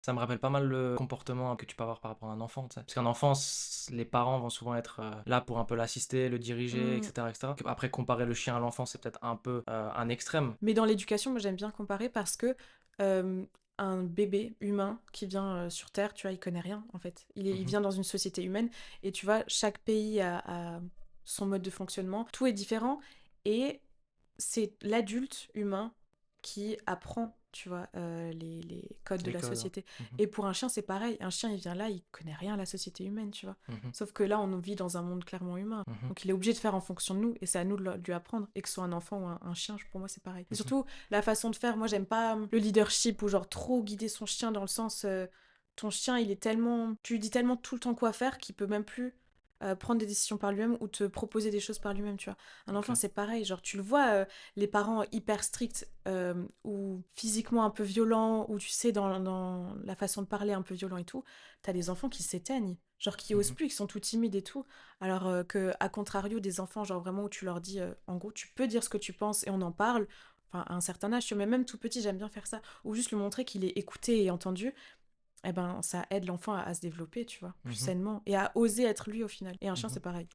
Ça me rappelle pas mal le comportement que tu peux avoir par rapport à un enfant, tu sais. Parce qu'un enfant, les parents vont souvent être là pour un peu l'assister, le diriger, Mmh. etc., etc. Après, comparer le chien à l'enfant, c'est peut-être un peu un extrême. Mais dans l'éducation, moi j'aime bien comparer parce que euh, un bébé humain qui vient sur Terre, tu vois, il connaît rien en fait. Il Mhm, vient dans une société humaine et tu vois, chaque pays a son mode de fonctionnement, tout est différent et c'est l'adulte humain qui apprend, tu vois, les codes de les la codes, hein. société. Mhm, Et pour un chien, c'est pareil. Un chien, il vient là, il connaît rien à la société humaine, tu vois. mhm, Sauf que là, on vit dans un monde clairement humain. mhm, Donc il est obligé de faire en fonction de nous et c'est à nous de lui apprendre. Et que ce soit un enfant ou un chien, pour moi, c'est pareil. Et mhm, surtout, la façon de faire, moi, j'aime pas le leadership ou genre trop guider son chien dans le sens. Ton chien, il est tellement. Tu lui dis tellement tout le temps quoi faire qu'il peut même plus prendre des décisions par lui-même ou te proposer des choses par lui-même, tu vois. Un ok. enfant, c'est pareil. Genre, tu le vois, les parents hyper stricts ou physiquement un peu violents, ou tu sais, dans la façon de parler un peu violent et tout, t'as des enfants qui s'éteignent. Genre, qui osent Mhm, plus, qui sont tout timides et tout. Alors que, à contrario, des enfants, genre vraiment où tu leur dis, en gros, tu peux dire ce que tu penses et on en parle. Enfin, à un certain âge, tu vois, mais même tout petit, j'aime bien faire ça. Ou juste lui montrer qu'il est écouté et entendu. Eh ben, ça aide l'enfant à se développer, tu vois, plus mhm, sainement. Et à oser être lui au final. Et un chien, c'est mhm. pareil.